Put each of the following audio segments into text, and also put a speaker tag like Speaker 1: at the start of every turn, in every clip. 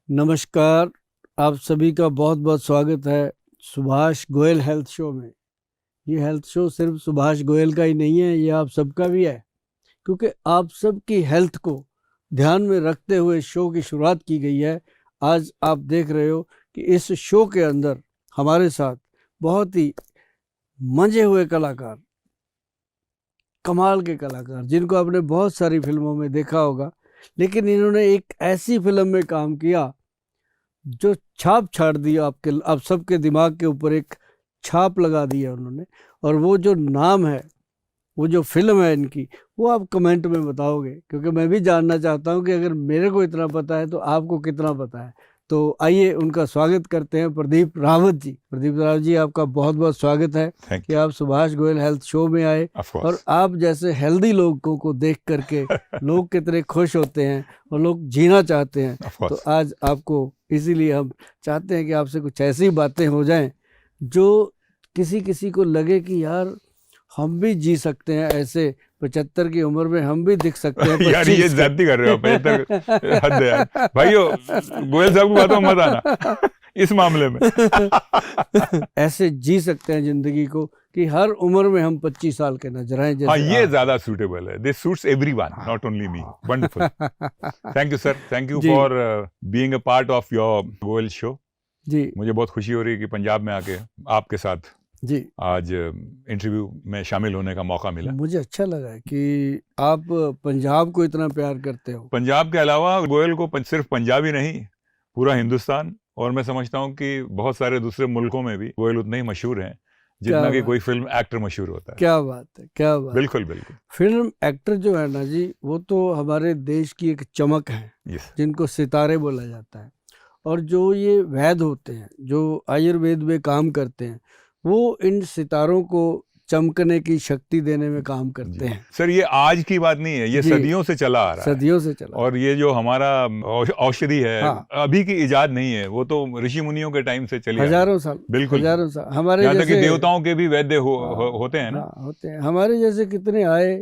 Speaker 1: नमस्कार। आप सभी का बहुत बहुत स्वागत है सुभाष गोयल हेल्थ शो में। ये हेल्थ शो सिर्फ सुभाष गोयल का ही नहीं है, ये आप सबका भी है, क्योंकि आप सबकी हेल्थ को ध्यान में रखते हुए शो की शुरुआत की गई है। आज आप देख रहे हो कि इस शो के अंदर हमारे साथ बहुत ही मंजे हुए कलाकार, कमाल के कलाकार, जिनको आपने बहुत सारी फिल्मों में देखा होगा, लेकिन इन्होंने एक ऐसी फिल्म में काम किया जो छाप छाड़ दिया आप सबके दिमाग के ऊपर, एक छाप लगा दिया उन्होंने। और वो जो नाम है, वो जो फिल्म है इनकी, वो आप कमेंट में बताओगे, क्योंकि मैं भी जानना चाहता हूँ कि अगर मेरे को इतना पता है तो आपको कितना पता है। तो आइए उनका स्वागत करते हैं, प्रदीप रावत जी। प्रदीप रावत जी, आपका बहुत बहुत स्वागत है कि आप सुभाष गोयल हेल्थ शो में आए। और आप जैसे हेल्दी लोगों को देख करके लोग कितने खुश होते हैं और लोग जीना चाहते हैं। तो आज आपको इसीलिए हम चाहते हैं कि आपसे कुछ ऐसी बातें हो जाएं जो किसी किसी को लगे कि यार हम भी जी सकते हैं, ऐसे 75 की उम्र में हम भी दिख सकते हैं।
Speaker 2: यार ये ज्यादती कर रहे हो, 75 हद है यार। भाइयों, गोयल साहब की बातों में मत आना इस मामले में।
Speaker 1: ऐसे जी सकते हैं जिंदगी को कि हर उम्र में हम 25 साल के नजर आए।
Speaker 2: हाँ, ये ज्यादा सूटेबल है। This suits everyone, not only me. Wonderful. Thank you sir, thank you for being a part of your Goyal show ji. मुझे बहुत खुशी हो रही है कि पंजाब में आके आपके साथ जी आज इंटरव्यू में शामिल होने का मौका मिला।
Speaker 1: मुझे अच्छा लगा कि आप पंजाब को इतना प्यार करते हो।
Speaker 2: पंजाब के अलावा गोयल को सिर्फ पंजाब ही नहीं, पूरा हिंदुस्तान, और मैं समझता हूँ कि बहुत सारे दूसरे मुल्कों में भी गोयल उतने ही मशहूर हैं जितना कि कोई फिल्म एक्टर मशहूर होता है।
Speaker 1: क्या बात है, क्या बात।
Speaker 2: बिल्कुल बिल्कुल।
Speaker 1: फिल्म एक्टर जो है ना जी, वो तो हमारे देश की एक चमक है, जिनको सितारे बोला जाता है। और जो ये वैद्य होते हैं, जो आयुर्वेद में काम करते हैं, वो इन सितारों को चमकने की शक्ति देने में काम करते हैं।
Speaker 2: सर, ये आज की बात नहीं है, ये सदियों से चला आ रहा है।
Speaker 1: सदियों से चला।
Speaker 2: और ये जो हमारा औषधि है, हाँ, अभी की इजाद नहीं है, वो तो ऋषि मुनियों के टाइम से चली
Speaker 1: हजारों साल।
Speaker 2: बिल्कुल
Speaker 1: हजारों साल। हमारे
Speaker 2: यहाँ तक कि देवताओं के भी वैद्य होते हैं ना।
Speaker 1: होते हैं। हमारे जैसे कितने आए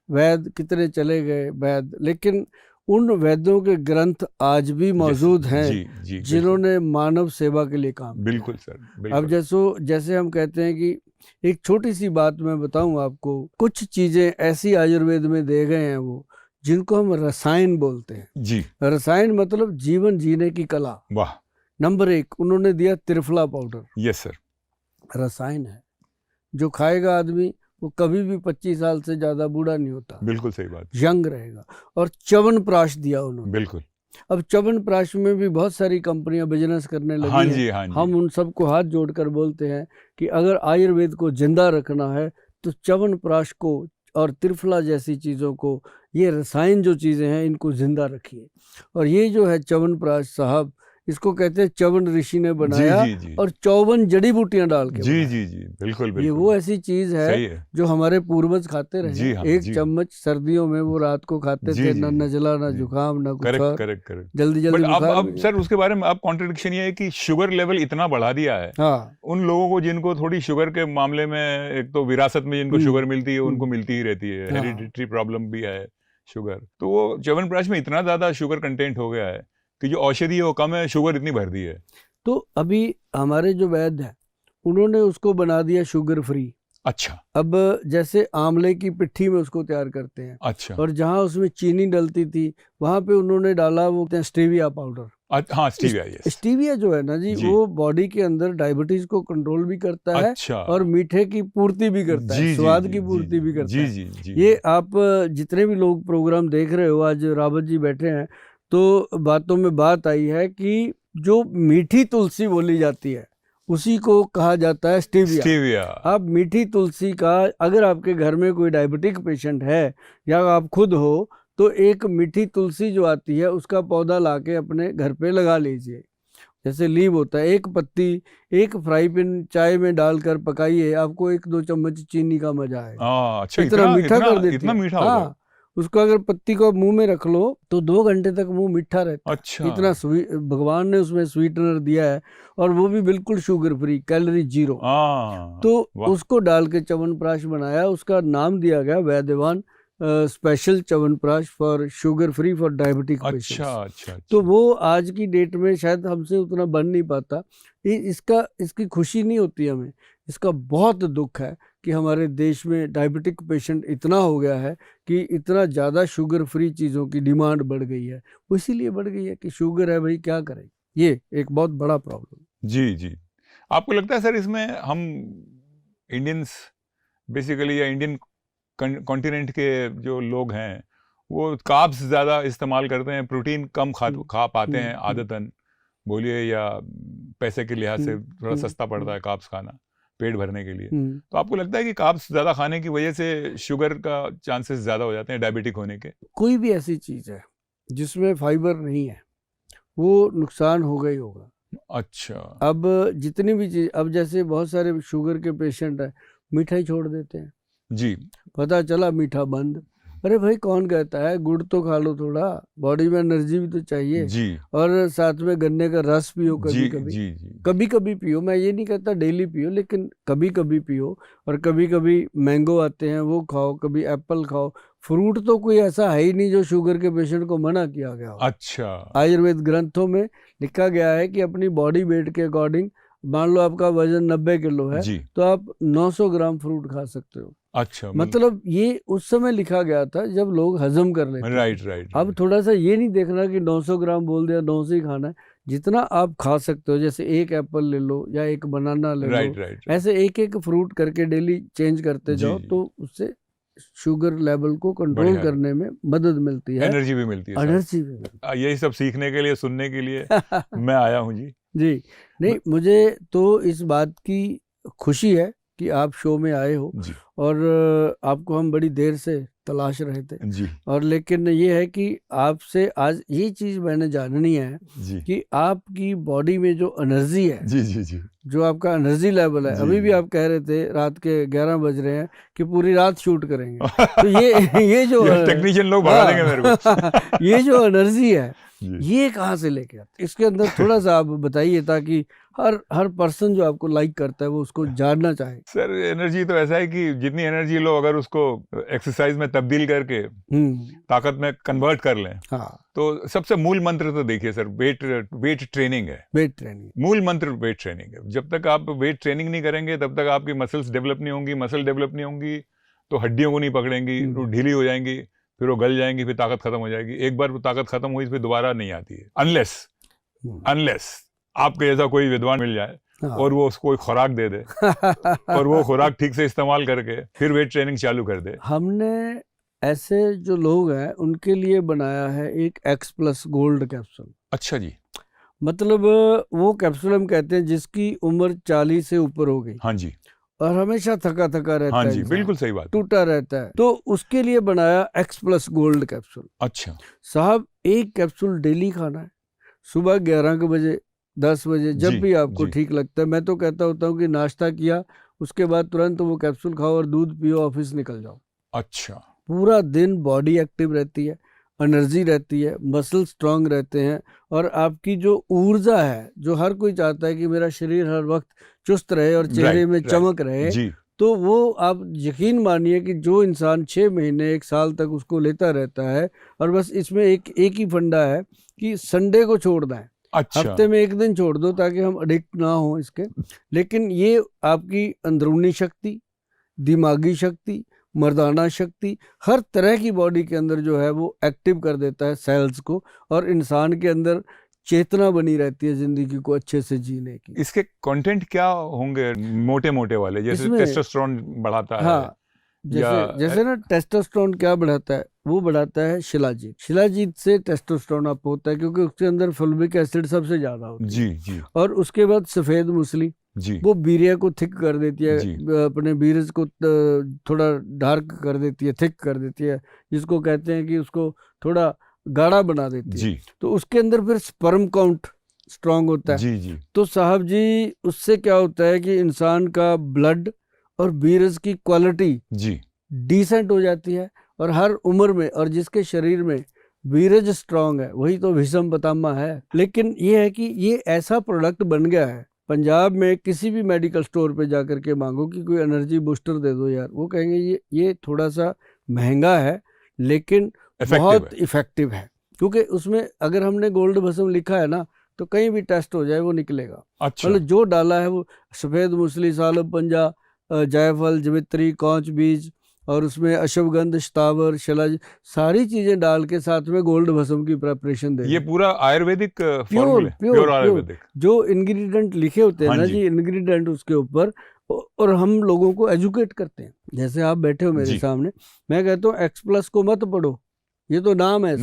Speaker 1: वैद्य, कितने चले गए वैद्य, लेकिन उन वैद्यों के ग्रंथ आज भी मौजूद हैं जिन्होंने मानव सेवा के लिए काम किया।
Speaker 2: बिल्कुल सर, बिल्कुल।
Speaker 1: अब जैसे हम कहते हैं कि एक छोटी सी बात मैं बताऊं आपको, कुछ चीजें ऐसी आयुर्वेद में दे गए हैं वो, जिनको हम रसायन बोलते हैं जी। रसायन मतलब जीवन जीने की कला। वाह। नंबर 1 उन्होंने दिया त्रिफला पाउडर।
Speaker 2: Yes sir.
Speaker 1: रसायन है, जो खाएगा आदमी वो कभी भी 25 साल से ज्यादा बूढ़ा नहीं होता।
Speaker 2: बिल्कुल सही बात।
Speaker 1: यंग रहेगा। और च्यवनप्राश दिया उन्होंने।
Speaker 2: बिल्कुल।
Speaker 1: अब च्यवनप्राश में भी बहुत सारी कंपनियां बिजनेस करने लगी
Speaker 2: हाँ जी, हाँ जी।
Speaker 1: हम उन सबको हाथ जोड़कर बोलते हैं कि अगर आयुर्वेद को जिंदा रखना है तो च्यवनप्राश को और त्रिफला जैसी चीज़ों को, ये रसायन जो चीज़ें हैं, इनको जिंदा रखिए। और ये जो है च्यवनप्राश साहब, इसको कहते हैं च्यवन ऋषि ने बनाया। जी, जी। और 54 जड़ी बूटियां डाल के
Speaker 2: जी जी जी, बिल्कुल बिल्कुल।
Speaker 1: ये वो ऐसी चीज है जो हमारे पूर्वज खाते रहे। जी हाँ, एक चम्मच सर्दियों में वो रात को खाते थे, ना नजला, ना जुकाम, ना कुछ और।
Speaker 2: करेक्ट।
Speaker 1: जल्दी
Speaker 2: अब सर उसके बारे में अब कॉन्ट्रडिक्शन ये है कि शुगर लेवल इतना बढ़ा दिया है। हाँ। उन लोगों को जिनको थोड़ी शुगर के मामले में, एक तो विरासत में जिनको शुगर मिलती है उनको मिलती ही रहती है, हेरिडिटरी प्रॉब्लम भी है शुगर, तो वो च्यवनप्राश में इतना ज्यादा शुगर कंटेंट हो गया है कि जो औषधि है वो कम है, शुगर इतनी भर दी है।
Speaker 1: तो अभी हमारे जो वैद्य है उन्होंने उसको बना दिया शुगर फ्री। अच्छा। अब जैसे आंवले की पिट्ठी में उसको तैयार करते हैं। अच्छा। और जहाँ उसमें चीनी डलती थी वहां पे उन्होंने डाला वो स्टीविया पाउडर।
Speaker 2: हाँ, स्टीविया। यस।
Speaker 1: स्टीविया जो है ना जी, वो बॉडी के अंदर डायबिटीज को कंट्रोल भी करता है। अच्छा। और मीठे की पूर्ति भी करता है, स्वाद की पूर्ति भी करता है। ये आप जितने भी लोग प्रोग्राम देख रहे हो, आज रावत जी बैठे हैं, तो बातों में बात आई है कि जो मीठी तुलसी बोली जाती है उसी को कहा जाता है स्टीविया। आप मीठी तुलसी का, अगर आपके घर में कोई डायबिटिक पेशेंट है या आप खुद हो, तो एक मीठी तुलसी जो आती है उसका पौधा लाके अपने घर पे लगा लीजिए। जैसे लीव होता है, एक पत्ती एक फ्राई पैन चाय में डालकर पकाइए, आपको 1-2 चम्मच चीनी का मजा आएगा।
Speaker 2: अच्छा,
Speaker 1: इतना मीठा कर देती है।
Speaker 2: इतना मीठा होता है।
Speaker 1: उसको अगर पत्ती को मुंह में रख लो तो 2 घंटे तक मुंह मीठा रहता है। अच्छा। इतना भगवान ने उसमें स्वीटनर दिया है, और वो भी बिल्कुल शुगर फ्री, कैलोरी 0। तो उसको डाल के च्यवनप्राश बनाया, उसका नाम दिया गया Vaidyavan special Chyawanprash for sugar free for diabetic patients.
Speaker 2: अच्छा।
Speaker 1: तो वो आज की डेट में शायद हमसे उतना बन नहीं पाता। इसकी खुशी नहीं होती हमें, इसका बहुत दुख है कि हमारे देश में डायबिटिक पेशेंट इतना हो गया है कि इतना ज़्यादा शुगर फ्री चीज़ों की डिमांड बढ़ गई है। वो इसीलिए बढ़ गई है कि शुगर है भाई, क्या करें, ये एक बहुत बड़ा प्रॉब्लम।
Speaker 2: जी। आपको लगता है सर इसमें हम इंडियंस बेसिकली या इंडियन कॉन्टिनेंट के जो लोग हैं वो कार्ब्स ज़्यादा इस्तेमाल करते हैं, प्रोटीन कम खा पाते हैं आदतन, बोलिए, या पैसे के लिहाज से थोड़ा सस्ता पड़ता है कार्ब्स खाना पेट भरने के लिए। तो आपको लगता है कि कार्ब्स ज़्यादा खाने की वजह से शुगर का चांसेस ज़्यादा हो जाते हैं डायबिटिक होने के?
Speaker 1: कोई भी ऐसी चीज़ है जिसमें फाइबर नहीं है वो नुकसान होगा ही होगा।
Speaker 2: अच्छा।
Speaker 1: अब जितनी भी चीज़, अब जैसे बहुत सारे शुगर के पेशेंट हैं मिठाई छोड़ देते हैं
Speaker 2: जी,
Speaker 1: पता चला मीठा बंद। अरे भाई कौन कहता है, गुड़ तो खा लो, थोड़ा बॉडी में एनर्जी भी तो चाहिए
Speaker 2: जी,
Speaker 1: और साथ में गन्ने का रस पियो कभी
Speaker 2: जी,
Speaker 1: कभी।
Speaker 2: जी,
Speaker 1: कभी कभी पियो, मैं ये नहीं कहता डेली पियो, लेकिन कभी कभी पियो। और कभी कभी मैंगो आते हैं वो खाओ, कभी एप्पल खाओ। फ्रूट तो कोई ऐसा है ही नहीं जो शुगर के पेशेंट को मना किया गया हो।
Speaker 2: अच्छा।
Speaker 1: आयुर्वेद ग्रंथों में लिखा गया है कि अपनी बॉडी वेट के अकॉर्डिंग, मान लो आपका वजन 90 किलो है
Speaker 2: जी,
Speaker 1: तो आप 900 ग्राम फ्रूट खा सकते हो।
Speaker 2: अच्छा,
Speaker 1: मतलब ये उस समय लिखा गया था जब लोग हजम कर लेते थे।
Speaker 2: राइट।
Speaker 1: अब थोड़ा सा ये नहीं देखना कि 900 ग्राम बोल दिया 900 ही खाना है, जितना आप खा सकते हो। जैसे एक एप्पल ले लो या एक बनाना ले लो,
Speaker 2: राइट।
Speaker 1: ऐसे एक एक फ्रूट करके डेली चेंज करते
Speaker 2: जी,
Speaker 1: जाओ
Speaker 2: जी।
Speaker 1: तो उससे शुगर लेवल को कंट्रोल
Speaker 2: बढ़िया है।
Speaker 1: करने में मदद मिलती है,
Speaker 2: एनर्जी भी मिलती है सर।
Speaker 1: एनर्जी भी मिलती
Speaker 2: यही सब सीखने के लिए, सुनने के लिए
Speaker 1: है।
Speaker 2: मैं आया हूँ जी।
Speaker 1: जी नहीं, मुझे तो इस बात की खुशी है कि आप शो में आए हो
Speaker 2: जी,
Speaker 1: और आपको हम बड़ी देर से तलाश रहे थे।
Speaker 2: जी,
Speaker 1: और लेकिन ये है कि आपसे आज ये चीज़ मैंने जाननी है
Speaker 2: जी,
Speaker 1: कि आपकी बॉडी में जो एनर्जी है,
Speaker 2: जी,
Speaker 1: जो आपका एनर्जी लेवल है,
Speaker 2: जी,
Speaker 1: अभी भी आप कह रहे थे रात के 11 बज रहे हैं कि पूरी रात शूट करेंगे। तो ये जो
Speaker 2: टेक्नीशियन लोग भगा देंगे मेरे को।
Speaker 1: ये जो एनर्जी है
Speaker 2: जी।
Speaker 1: ये कहाँ से लेके आते, इसके अंदर थोड़ा सा आप बताइए ताकि हर पर्सन जो आपको लाइक करता है वो उसको जानना चाहे।
Speaker 2: सर एनर्जी तो ऐसा है कि जितनी एनर्जी लो अगर उसको एक्सरसाइज में तब्दील करके ताकत में कन्वर्ट कर लें,
Speaker 1: हाँ,
Speaker 2: तो सबसे मूल मंत्र तो देखिए सर, वेट ट्रेनिंग है।
Speaker 1: वेट ट्रेनिंग
Speaker 2: मूल मंत्र वेट ट्रेनिंग है। जब तक आप वेट ट्रेनिंग नहीं करेंगे तब तक आपकी मसल्स डेवलप नहीं होंगी। मसल डेवलप नहीं होंगी तो हड्डियों को नहीं पकड़ेंगी, वो ढीली हो जाएंगी, फिर वो गल जाएंगी, फिर ताकत खत्म हो जाएगी। एक बार ताकत खत्म हुई फिर दोबारा नहीं आती है, अनलेस आपके जैसा कोई विद्वान मिल जाए और वो उसको कोई खुराक दे दे और वो खुराक ठीक से इस्तेमाल करके फिर वेट ट्रेनिंग चालू कर दे।
Speaker 1: हमने ऐसे जो लोग हैं उनके लिए बनाया है एक X+ गोल्ड कैप्सूल।
Speaker 2: अच्छा जी।
Speaker 1: मतलब वो कैप्सूल हम कहते हैं जिसकी उम्र 40 से ऊपर हो गई,
Speaker 2: हाँ जी,
Speaker 1: और हमेशा थका थका रहता
Speaker 2: हाँ
Speaker 1: है,
Speaker 2: जी, बिल्कुल सही बात,
Speaker 1: टूटा रहता है, तो उसके लिए बनाया X+ गोल्ड कैप्सूल।
Speaker 2: अच्छा
Speaker 1: साहब एक कैप्सूल डेली खाना है, सुबह 11 बजे, 10 बजे, जब भी आपको ठीक लगता है। मैं तो कहता होता हूँ कि नाश्ता किया उसके बाद तुरंत वो कैप्सूल खाओ और दूध पियो, ऑफिस निकल जाओ।
Speaker 2: अच्छा।
Speaker 1: पूरा दिन बॉडी एक्टिव रहती है, एनर्जी रहती है, मसल स्ट्रांग रहते हैं, और आपकी जो ऊर्जा है, जो हर कोई चाहता है कि मेरा शरीर हर वक्त चुस्त रहे और चेहरे में चमक रहे, तो वो आप यकीन मानिए कि जो इंसान 6 महीने 1 साल तक उसको लेता रहता है, और बस इसमें एक ही फंडा है कि संडे को छोड़ना है। अच्छा। हफ्ते में 1 दिन छोड़ दो ताकि हम एडिक्ट ना हो इसके। लेकिन ये आपकी अंदरूनी शक्ति, दिमागी शक्ति, मर्दाना शक्ति, हर तरह की बॉडी के अंदर जो है वो एक्टिव कर देता है सेल्स को, और इंसान के अंदर चेतना बनी रहती है जिंदगी को अच्छे से जीने की।
Speaker 2: इसके कंटेंट क्या होंगे मोटे मोटे वाले, जैसे टेस्टोस्टेरोन बढ़ाता है?
Speaker 1: हाँ, जैसे ना टेस्टोस्टेरोन क्या बढ़ाता है, वो बढ़ाता है शिलाजीत। शिलाजीत से टेस्टोस्टेरोन अप होता है क्योंकि उसके अंदर फुल्विक एसिड सबसे ज्यादा होती है।
Speaker 2: जी।
Speaker 1: और उसके बाद सफेद मूसली
Speaker 2: जी,
Speaker 1: वो वीर्य को थिक कर देती है, अपने वीर्य को थोड़ा डार्क कर देती है, थिक कर देती है, जिसको कहते हैं कि उसको थोड़ा गाढ़ा बना देती है। तो उसके अंदर फिर स्पर्म काउंट स्ट्रांग होता है। जी। तो साहब जी उससे क्या होता है कि इंसान का ब्लड और वीर्य की क्वालिटी डिसेंट हो जाती है, और हर उम्र में, और जिसके शरीर में वीर्य स्ट्रांग है वही तो भीष्म पितामह है। लेकिन ये है कि ये ऐसा प्रोडक्ट बन गया है, पंजाब में किसी भी मेडिकल स्टोर पे जाकर के मांगो कि कोई एनर्जी बूस्टर दे दो यार, वो कहेंगे ये थोड़ा सा महंगा है लेकिन बहुत इफेक्टिव है, क्योंकि उसमें अगर हमने गोल्ड भस्म लिखा है ना तो कहीं भी टेस्ट हो जाए वो निकलेगा।
Speaker 2: अच्छा।
Speaker 1: मतलब जो डाला है वो सफ़ेद मूसली, सालब पंजा, जायफल, जवित्री, कौच बीज और उसमें अश्वगंध, शतावर, शलज, सारी चीजें डाल के साथ में गोल्ड भस्म की प्रिपरेशन दे।
Speaker 2: ये पूरा आयुर्वेदिक
Speaker 1: प्योर
Speaker 2: आयुर्वेदिक
Speaker 1: जो इंग्रेडिएंट लिखे होते हैं
Speaker 2: हाँ
Speaker 1: ना जी, इंग्रेडिएंट उसके ऊपर, और हम लोगों को एजुकेट करते हैं। जैसे आप बैठे हो मेरे सामने, मैं कहता हूँ X+ को मत पढ़ो, ये तो नाम है,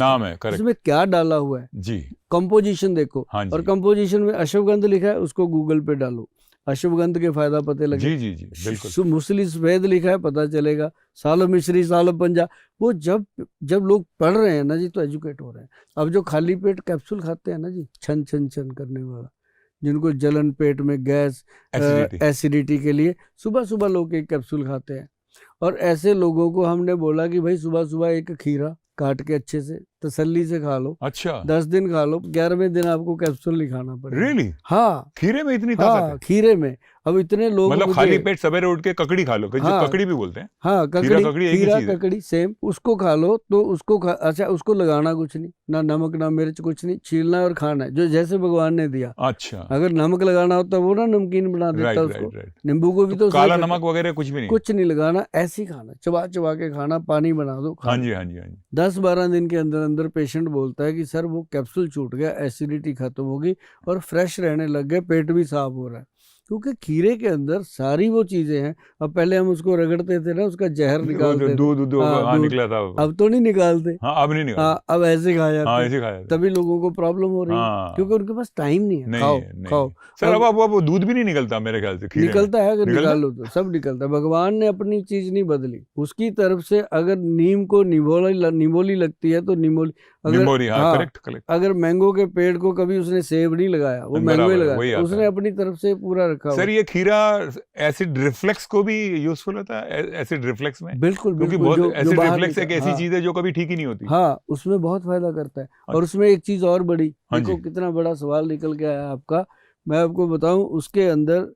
Speaker 1: इसमें क्या डाला हुआ है
Speaker 2: जी,
Speaker 1: कंपोजिशन देखो। और कंपोजिशन में अश्वगंध लिखा है, उसको गूगल पे डालो, अश्वगंध के फायदा पते लगे।
Speaker 2: जी जी जी बिल्कुल।
Speaker 1: मूसली सफेद लिखा है, पता चलेगा। सालो मिश्री, सालो पंजा, वो जब लोग पढ़ रहे हैं ना जी तो एजुकेट हो रहे हैं। अब जो खाली पेट कैप्सूल खाते हैं ना जी, छन छन छन करने वाला, जिनको जलन, पेट में गैस, एसिडिटी के लिए सुबह सुबह लोग एक कैप्सूल खाते हैं। और ऐसे लोगों को हमने बोला कि भाई सुबह सुबह एक खीरा काट के अच्छे से तसल्ली से खा लो।
Speaker 2: अच्छा।
Speaker 1: 10 दिन खा लो, 11वें दिन आपको कैप्सूल नहीं खाना पड़ेगा।
Speaker 2: Really?
Speaker 1: हाँ,
Speaker 2: खीरे में इतनी ताकत है?
Speaker 1: खीरे में। अब इतने लोग
Speaker 2: मतलब खाली पेट सवेरे उठ के ककड़ी खा लो, ककड़ी भी बोलते हैं।
Speaker 1: हाँ, ककड़ी सेम, उसको खा लो तो उसको अच्छा, उसको लगाना कुछ नहीं, ना नमक ना मिर्च, कुछ नहीं, छीलना और खाना है जो जैसे भगवान ने दिया।
Speaker 2: अच्छा।
Speaker 1: अगर नमक लगाना होता वो ना नमकीन बना देता उसको। नींबू को भी तो
Speaker 2: काला नमक वगैरह कुछ
Speaker 1: नहीं लगाना, ऐसे ही खाना, चबा चबा के खाना, पानी बना दो।
Speaker 2: हाँ जी हाँ जी हाँ जी।
Speaker 1: 10-12 दिन के अंदर अंदर पेशेंट बोलता है कि सर वो कैप्सूल छूट गया, एसिडिटी खत्म होगी और फ्रेश रहने लग गए, पेट भी साफ हो रहा है। क्योंकि खीरे के अंदर सारी वो चीजें हैं। अब पहले हम उसको रगड़ते थे ना, उसका जहर निकालते थे,
Speaker 2: दूध निकला था।
Speaker 1: अब तो नहीं निकालते।
Speaker 2: अब नहीं निकालते।
Speaker 1: अब ऐसे खाया जाते। तभी लोगों को प्रॉब्लम हो रही है, क्योंकि उनके पास टाइम नहीं है। खाओ
Speaker 2: सर। अब दूध भी नहीं निकलता मेरे ख्याल से।
Speaker 1: निकलता है, अगर निकाल लो तो सब निकलता है। भगवान ने अपनी चीज नहीं बदली, उसकी तरफ से। अगर नीम को निमोली लगती है तो निमोली, अगर मैंगो के पेड़ को कभी उसने सेब नहीं लगाया, वो मैंगो ही लगाया, उसने अपनी तरफ से पूरा रखा।
Speaker 2: सर ये खीरा एसिड रिफ्लेक्स को भी यूजफुल होता है, एसिड रिफ्लेक्स में?
Speaker 1: बिल्कुल,
Speaker 2: क्योंकि बहुत एसिड रिफ्लेक्स एक ऐसी चीज है जो कभी ठीक ही नहीं होती।
Speaker 1: हाँ, उसमें बहुत फायदा करता है। और उसमें एक चीज और बड़ी, देखो कितना बड़ा सवाल निकल के आया आपका। मैं आपको बताऊं, उसके अंदर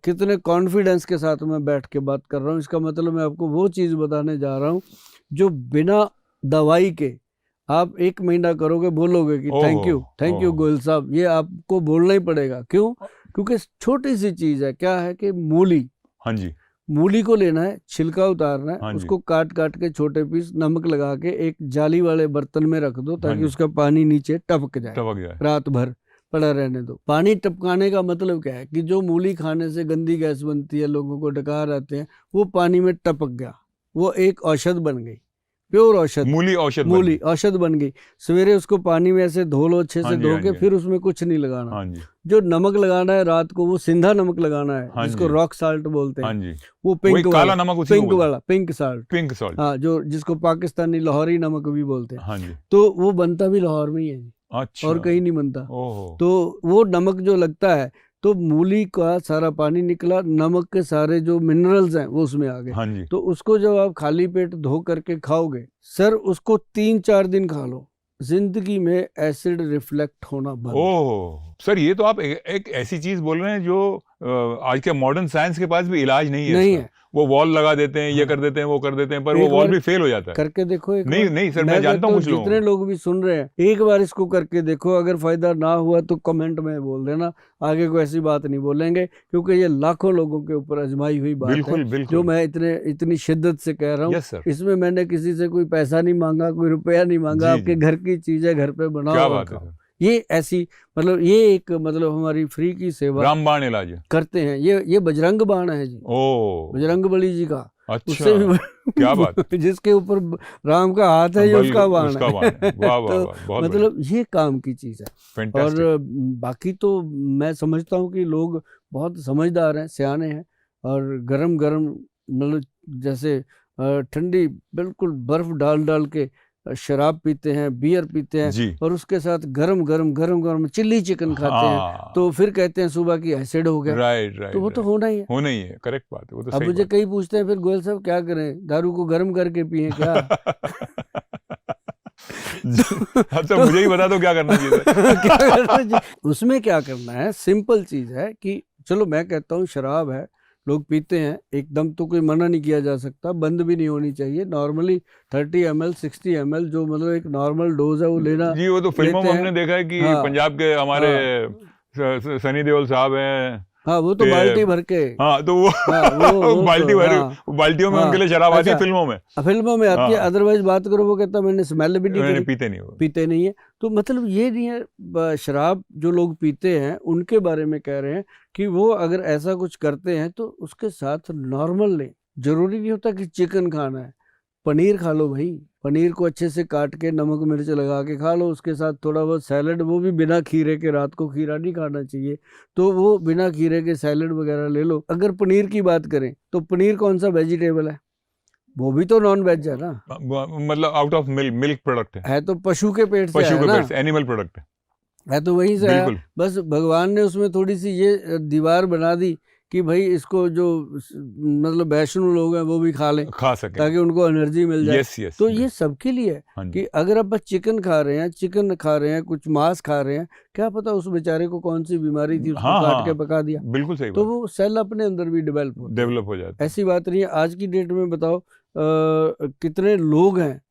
Speaker 1: कितने कॉन्फिडेंस के साथ मैं बैठ के बात कर रहा हूँ। इसका मतलब मैं आपको वो चीज बताने जा रहा हूँ जो बिना दवाई के आप 1 महीना करोगे, बोलोगे कि थैंक यू गोयल साहब, ये आपको बोलना ही पड़ेगा। क्यों? क्योंकि छोटी सी चीज है। क्या है कि मूली,
Speaker 2: हाँ जी,
Speaker 1: मूली को लेना है, छिलका उतारना है, उसको काट काट के छोटे पीस, नमक लगा के एक जाली वाले बर्तन में रख दो ताकि उसका पानी नीचे टपक जाए। रात भर पड़ा रहने दो। पानी टपकाने का मतलब क्या है कि जो मूली खाने से गंदी गैस बनती है, लोगों को डकार आते हैं, वो पानी में टपक गया, वो एक औषध बन गई, प्योर औषध। मूली औषध बन गई। सवेरे उसको पानी में ऐसे धो लो, अच्छे से धो के, फिर उसमें कुछ नहीं लगाना। जो नमक लगाना है रात को, वो सिंधा नमक लगाना है, जिसको रॉक साल्ट बोलते हैं। वो पिंक वाला पिंक साल्ट। हाँ, जो जिसको पाकिस्तानी लाहौरी नमक भी बोलते हैं। तो वो बनता भी लाहौर में ही है। अच्छा। और कहीं नहीं बनता। तो वो नमक जो लगता है, तो मूली का सारा पानी निकला, नमक के सारे जो मिनरल्स हैं वो उसमें आ गए। तो उसको जब आप खाली पेट धो करके खाओगे सर, उसको 3-4 दिन खा लो, जिंदगी में एसिड रिफ्लेक्ट होना बंद।
Speaker 2: ओह सर, ये तो आप एक ऐसी चीज बोल रहे हैं जो आज के मॉडर्न साइंस के पास भी इलाज नहीं है। वो वॉल लगा देते हैं, ये कर देते हैं, वो कर देते हैं, पर वो वॉल भी फेल हो जाता है।
Speaker 1: करके देखो एक
Speaker 2: बार। नहीं सर, मैं जानता हूँ
Speaker 1: जितने लोग भी सुन रहे हैं, एक बार इसको करके देखो। अगर फायदा ना हुआ तो कमेंट में बोल देना, आगे कोई ऐसी बात नहीं बोलेंगे, क्योंकि ये लाखों लोगों के ऊपर आजमाई हुई बात है। जो मैं इतनी शिद्दत से कह रहा हूँ। इसमें मैंने किसी से कोई पैसा नहीं मांगा, कोई रुपया नहीं मांगा। आपके घर की चीज है, घर पे बनाओ। ये ऐसी मतलब ये एक मतलब हमारी फ्री की सेवा,
Speaker 2: रामबाण इलाज
Speaker 1: करते हैं। ये बजरंग बाण है जी, बजरंग बली जी का।
Speaker 2: अच्छा,
Speaker 1: उससे भी
Speaker 2: क्या बात।
Speaker 1: जिसके ऊपर राम का हाथ है, ये उसका बाण है। तो मतलब ये काम की चीज है। और बाकी तो मैं समझता हूँ कि लोग बहुत समझदार हैं, सियाने हैं, और गरम गरम मतलब जैसे ठंडी बिल्कुल बर्फ डाल डाल के शराब पीते हैं, बियर पीते हैं, और उसके साथ गरम गरम चिल्ली चिकन खाते हैं, तो फिर कहते हैं सुबह की एसिड हो गया।
Speaker 2: राइट।
Speaker 1: तो वो तो होना ही है,
Speaker 2: करेक्ट बात है। वो तो
Speaker 1: अब मुझे कई पूछते हैं, फिर गोयल साहब क्या करें, दारू को गर्म करके पिए क्या?
Speaker 2: तो मुझे ही बता दो क्या करना चाहिए।
Speaker 1: उसमें क्या करना है, सिंपल चीज है कि चलो मैं कहता हूँ शराब है, लोग पीते हैं, एकदम तो कोई मना नहीं किया जा सकता, बंद भी नहीं होनी चाहिए। नॉर्मली 30 ml 60 ml जो मतलब एक नॉर्मल डोज है वो लेना।
Speaker 2: जी वो तो फिल्मों में हमने देखा है कि पंजाब के हमारे सनी देओल साहब हैं,
Speaker 1: हाँ वो तो बाल्टी भर के,
Speaker 2: हाँ तो वो बाल्टी भर, बाल्टियों में उनके लिए शराब आती है फिल्मों में
Speaker 1: आती है। अदरवाइज बात करो वो कहता मैंने स्मेल भी नहीं करी,
Speaker 2: पीते नहीं
Speaker 1: है। तो मतलब ये नहीं है, शराब जो लोग पीते हैं उनके बारे में कह रहे हैं कि वो अगर ऐसा कुछ करते हैं तो उसके साथ नॉर्मल लें। जरूरी नहीं होता कि चिकन खाना है, पनीर खा लो भाई, पनीर को अच्छे से काट के नमक मिर्च लगा के खा लो, उसके साथ थोड़ा बहुत सैलड, वो भी बिना खीरे के, रात को खीरा नहीं खाना चाहिए, तो वो बिना खीरे के सैलड वगैरह ले लो। अगर पनीर की बात करें तो पनीर कौन सा वेजिटेबल है? वो भी तो नॉन वेज है ना,
Speaker 2: मतलब आउट ऑफ मिल्क प्रोडक्ट
Speaker 1: है तो पशु के पेट से है ना,
Speaker 2: एनिमल प्रोडक्ट
Speaker 1: है तो वहीं से है। बस भगवान ने उसमें थोड़ी सी ये दीवार बना दी कि भाई इसको जो मतलब वैष्णव लोग हैं वो भी खा सकें ताकि उनको एनर्जी मिल जाए।
Speaker 2: yes,
Speaker 1: तो ये सबके लिए है कि अगर आप चिकन खा रहे हैं, कुछ मांस खा रहे हैं, क्या पता उस बेचारे को कौन सी बीमारी थी, उसको काट के पका दिया,
Speaker 2: बिल्कुल सही
Speaker 1: तो वो सेल अपने अंदर भी डेवलप हो जाता है। ऐसी बात नहीं है। आज की डेट में बताओ कितने लोग हैं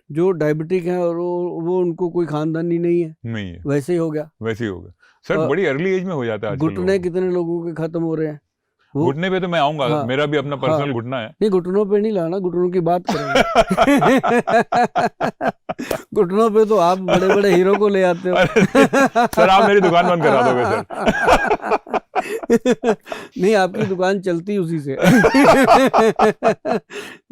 Speaker 1: जो डायबिटिक हैं और वो उनको कोई खानदानी नहीं है, वैसे ही हो गया
Speaker 2: सर। बड़ी अर्ली एज में हो जाता है।
Speaker 1: घुटने कितने लोगों के खत्म हो रहे हैं।
Speaker 2: घुटने पे तो मैं आऊंगा, मेरा भी अपना पर्सनल घुटना है।
Speaker 1: नहीं घुटनों पे नहीं लाना, घुटनों की बात करेंगे। घुटनों पे तो आप बड़े बड़े हीरो को ले आते हो।
Speaker 2: सर आप मेरी दुकान बंद करा दोगे सर।
Speaker 1: नहीं आपकी दुकान चलती उसी से।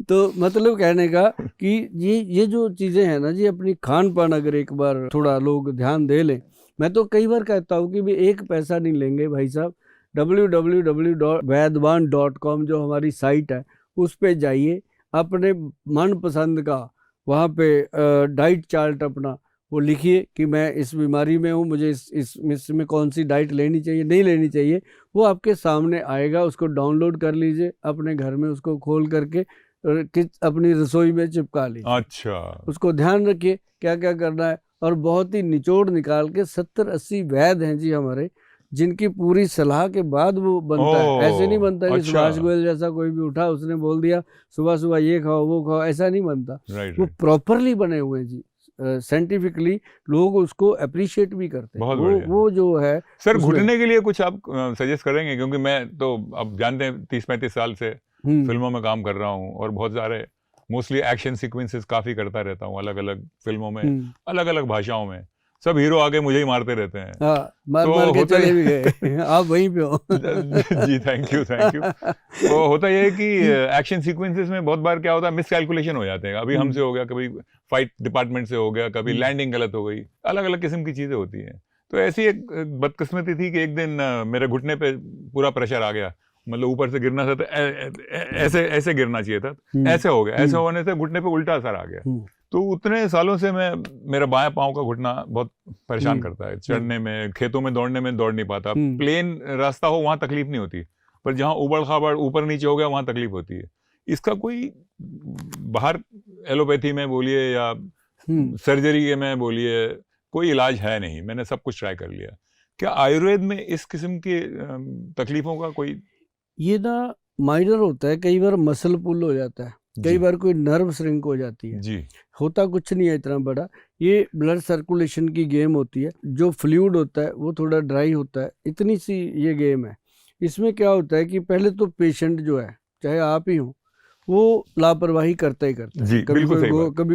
Speaker 1: तो मतलब कहने का कि ये जो चीजें हैं ना जी, अपनी खान पान अगर एक बार थोड़ा लोग ध्यान दे लें। मैं तो कई बार कहता हूँ कि भी एक पैसा नहीं लेंगे भाई साहब, www.vaidwan.com जो हमारी साइट है उस पे जाइए, अपने मन पसंद का वहाँ पे डाइट चार्ट अपना वो लिखिए कि मैं इस बीमारी में हूँ, मुझे इसमें कौन सी डाइट लेनी चाहिए नहीं लेनी चाहिए, वो आपके सामने आएगा। उसको डाउनलोड कर लीजिए, अपने घर में उसको खोल करके अपनी रसोई में चिपका लीजिए।
Speaker 2: अच्छा, उसको
Speaker 1: ध्यान रखिए क्या क्या करना है, और बहुत ही निचोड़ निकाल के 70-80 वैद्य हैं जी हमारे, जिनकी पूरी सलाह के बाद वो बनता है। ऐसे नहीं बनता कि सुभाष गोयल जैसा कोई भी उठा उसने बोल दिया सुबह सुबह ये खाओ वो खाओ, ऐसा नहीं बनता। वो प्रॉपरली बने हुए हैं जी, साइंटिफिकली लोग उसको अप्रिशिएट भी करते हैं। वो जो है
Speaker 2: सर घुटने के लिए कुछ आप सजेस्ट करेंगे? क्योंकि मैं तो अब जानते हैं 30-35 साल से फिल्मों में काम कर रहा हूँ और बहुत सारे मोस्टली एक्शन सीक्वेंसेस काफी करता रहता हूँ, अलग अलग फिल्मों में, अलग अलग भाषाओं में। सब हीरो आगे मुझे ही मारते रहते हैं।
Speaker 1: मार के चले भी गए। आप वहीं पे हो।
Speaker 2: जी थैंक यू। तो होता यह है कि एक्शन सीक्वेंसेस में बहुत बार क्या होता है, मिसकैलकुलेशन हो जाते हैं। अभी हमसे हो गया, कभी फाइट डिपार्टमेंट से हो गया, कभी लैंडिंग गलत हो गई, अलग अलग किस्म की चीजें होती हैं। तो ऐसी एक बदकिस्मती थी कि एक दिन मेरे घुटने पे पूरा प्रेशर आ गया, मतलब ऊपर से गिरना था तो ऐसे गिरना चाहिए था, ऐसे हो गया। ऐसे होने से घुटने पे उल्टा असर आ गया। तो उतने सालों से मेरा बाएं पांव का घुटना बहुत परेशान करता है। चढ़ने में, खेतों में दौड़ने में दौड़ नहीं पाता। प्लेन रास्ता हो वहां तकलीफ नहीं होती, पर जहां उबड़ खाबड़ ऊपर नीचे हो गया वहां तकलीफ होती है। इसका कोई बाहर एलोपैथी में बोलिए या सर्जरी में बोलिए, कोई इलाज है नहीं। मैंने सब कुछ ट्राई कर लिया। क्या आयुर्वेद में इस किस्म की तकलीफों का कोई?
Speaker 1: ये ना माइनर होता है, कई बार मसल पुल हो जाता है, कई बार कोई नर्व श्रिंक हो जाती है
Speaker 2: जी।
Speaker 1: होता कुछ नहीं है इतना बड़ा, ये ब्लड सर्कुलेशन की गेम होती है। जो फ्लूइड होता है वो थोड़ा ड्राई होता है, इतनी सी ये गेम है। इसमें क्या होता है कि पहले तो पेशेंट जो है, चाहे आप ही हो, वो लापरवाही करता ही करता है। कभी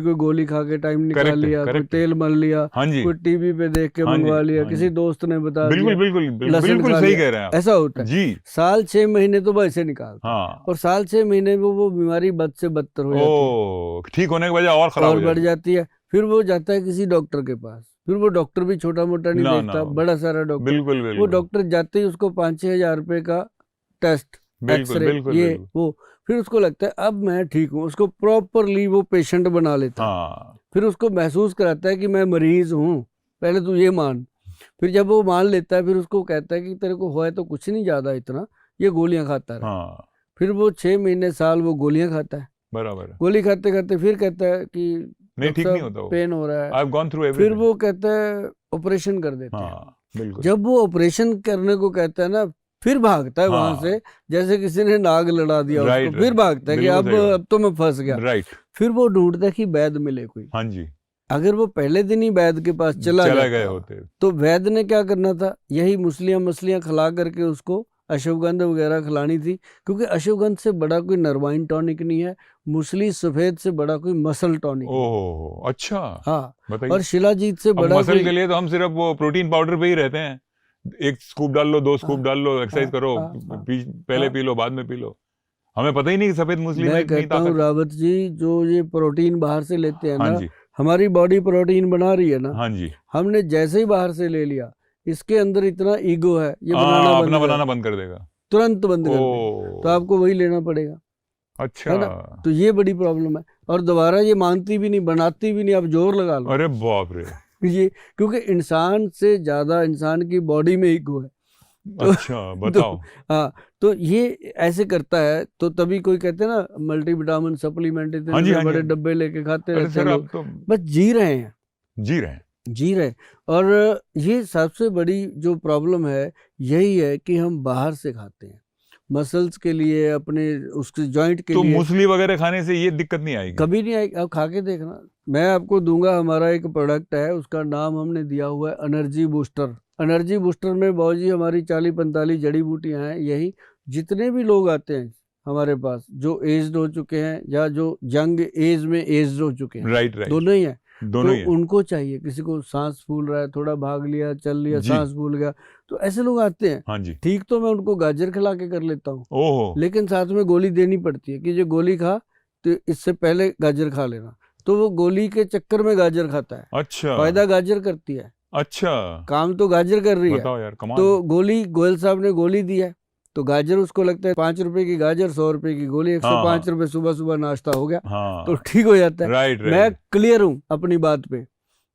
Speaker 1: कोई गोली खा के टाइम निकाल लिया, कोई तेल मल लिया, कोई टीवी पे देख के मंगवा लिया, किसी दोस्त ने बता दिया,
Speaker 2: बिल्कुल सही कह रहे हैं।
Speaker 1: ऐसा होता है जी। साल 6 महीने तो वैसे निकालता है, और साल 6 महीने में वो बीमारी बद से बदतर हो जाती है,
Speaker 2: ठीक होने के बजाय और खराब
Speaker 1: बढ़ जाती है। फिर वो जाता है किसी डॉक्टर के पास, फिर वो डॉक्टर भी छोटा मोटा नहीं देखता, बड़ा सारा डॉक्टर। वो डॉक्टर जाते ही उसको 5-6 हजार रुपए का टेस्ट, एक्सरे, ये वो, फिर उसको लगता है अब मैं ठीक हूँ, उसको प्रॉपरली वो पेशेंट बना लेता है। फिर उसको महसूस कराता है कि मैं मरीज हूँ, पहले तू ये मान। फिर जब वो मान लेता है, फिर उसको कहता है कि तेरे को हुआ है तो कुछ नहीं ज्यादा इतना, ये गोलियां खाता है। फिर वो 6 महीने साल वो गोलियां खाता है,
Speaker 2: बराबर।
Speaker 1: गोली खाते खाते फिर कहता है कि
Speaker 2: नहीं ठीक नहीं होता,
Speaker 1: पेन हो रहा है।
Speaker 2: I've gone through everything।
Speaker 1: फिर वो कहता है ऑपरेशन कर देते हैं। जब वो ऑपरेशन करने को कहता है ना, फिर भागता है वहां
Speaker 2: हाँ।
Speaker 1: से, जैसे किसी ने नाग लड़ा दिया
Speaker 2: राइट,
Speaker 1: उसको, फिर
Speaker 2: राइट।
Speaker 1: भागता है कि
Speaker 2: बिल्कुल सही बात।
Speaker 1: अब तो मैं फंस गया।
Speaker 2: राइट।
Speaker 1: फिर वो ढूंढता है कि वैद्य मिले कोई।
Speaker 2: हाँ जी,
Speaker 1: अगर वो पहले दिन ही वैद्य के पास चला
Speaker 2: चला
Speaker 1: जाता
Speaker 2: गए होते।
Speaker 1: तो वैद्य ने क्या करना था, यही मछलियां खिला करके उसको अश्वगंध वगैरह खिलानी थी, क्योंकि अश्वगंध से बड़ा कोई नर्वाइन टॉनिक नहीं है, मूसली सफेद से बड़ा कोई मसल टॉनिक नहीं है।
Speaker 2: ओहो, अच्छा।
Speaker 1: हाँ,
Speaker 2: बताइए।
Speaker 1: और शिलाजीत से
Speaker 2: अब
Speaker 1: बड़ा
Speaker 2: मसल
Speaker 1: कोई
Speaker 2: के लिए तो हम सिर्फ वो प्रोटीन पाउडर पे ही रहते हैं, 1 स्कूप डाल लो, 2 स्कूप
Speaker 1: हाँ,
Speaker 2: डाल लो, एक्सरसाइज
Speaker 1: हाँ,
Speaker 2: करो,
Speaker 1: हाँ, हाँ,
Speaker 2: पहले
Speaker 1: हाँ।
Speaker 2: पी लो, बाद में पी लो। हमें पता ही नहीं कि सफेद मूसली में
Speaker 1: मैं
Speaker 2: इतनी
Speaker 1: कहता हूँ
Speaker 2: ताकत है।
Speaker 1: रावत जी, जो ये प्रोटीन बाहर से लेते हैं
Speaker 2: हाँ
Speaker 1: ना,
Speaker 2: जी,
Speaker 1: हमारी बॉडी प्रोटीन बना रही है ना,
Speaker 2: हाँ जी।
Speaker 1: हमने जैसे ही बाहर से ले लिया, इसके अंदर इतना ईगो है, ये बनाना
Speaker 2: हाँ,
Speaker 1: बंद
Speaker 2: अपना
Speaker 1: कर,
Speaker 2: बनाना बंद कर देगा।
Speaker 1: तुरंत बंद कर दे, तो
Speaker 2: ओ,
Speaker 1: आपको वही लेना पड़ेगा,
Speaker 2: अच्छा।
Speaker 1: है ना। तो ये बड़ी प्रॉब्लम है, और दोबारा ये मानती भी नहीं, बनाती भी नहीं, आप जोर लगा लो।
Speaker 2: अरे बाप रे।
Speaker 1: ये क्योंकि इंसान से ज्यादा इंसान की बॉडी में ईगो है। तो
Speaker 2: अच्छा, बताओ।
Speaker 1: हाँ, तो ये ऐसे करता है, तो तभी कोई कहते हैं ना मल्टीविटामिन सप्लीमेंट
Speaker 2: हाँ
Speaker 1: इतने
Speaker 2: जी, हाँ
Speaker 1: बड़े
Speaker 2: जी।
Speaker 1: डब्बे लेके खाते
Speaker 2: अरे
Speaker 1: रहते हैं
Speaker 2: सर,
Speaker 1: लोग,
Speaker 2: आप तो
Speaker 1: बस जी रहे हैं,
Speaker 2: जी रहे हैं।
Speaker 1: जी रहे। और ये सबसे बड़ी जो प्रॉब्लम है यही है कि हम बाहर से खाते हैं मसल्स के लिए, अपने उसके जॉइंट के
Speaker 2: तो
Speaker 1: लिए।
Speaker 2: मूसली वगैरह खाने से ये दिक्कत नहीं आएगी?
Speaker 1: कभी नहीं आएगी, आप खा के देखना, मैं आपको दूंगा, हमारा एक प्रोडक्ट है, उसका नाम हमने दिया हुआ है एनर्जी बूस्टर। एनर्जी बूस्टर में बाबूजी हमारी 40-45 जड़ी बूटियां हैं। यही जितने भी लोग आते हैं हमारे पास, जो एज्ड हो चुके हैं या जो यंग एज में एज्ड हो चुके हैं,
Speaker 2: राइट, राइट।
Speaker 1: दोनों ही हैं,
Speaker 2: दोनों ही
Speaker 1: तो
Speaker 2: है।
Speaker 1: उनको चाहिए, किसी को सांस फूल रहा है, थोड़ा भाग लिया, चल लिया,
Speaker 2: जी।
Speaker 1: सांस फूल गया, तो ऐसे लोग आते हैं।
Speaker 2: हाँ जी।
Speaker 1: ठीक, तो मैं उनको गाजर खिला के कर लेता हूँ,
Speaker 2: ओहो,
Speaker 1: लेकिन साथ में गोली देनी पड़ती है कि जो गोली खा तो इससे पहले गाजर खा लेना, तो वो गोली के चक्कर में गाजर खाता है।
Speaker 2: अच्छा,
Speaker 1: फायदा गाजर करती है,
Speaker 2: अच्छा।
Speaker 1: काम तो गाजर कर रही है।
Speaker 2: बताओ यार, कमाल।
Speaker 1: तो गोली, गोयल साहब ने गोली दी है, तो गाजर उसको लगता है 5 रुपए की गाजर, 100 रुपए की गोली,
Speaker 2: हाँ,
Speaker 1: 105
Speaker 2: हाँ,
Speaker 1: रुपए सुबह सुबह नाश्ता हो गया, तो
Speaker 2: हाँ।
Speaker 1: ठीक हो जाता है।
Speaker 2: राइट,
Speaker 1: मैं
Speaker 2: राइट।
Speaker 1: क्लियर हूँ अपनी बात पे,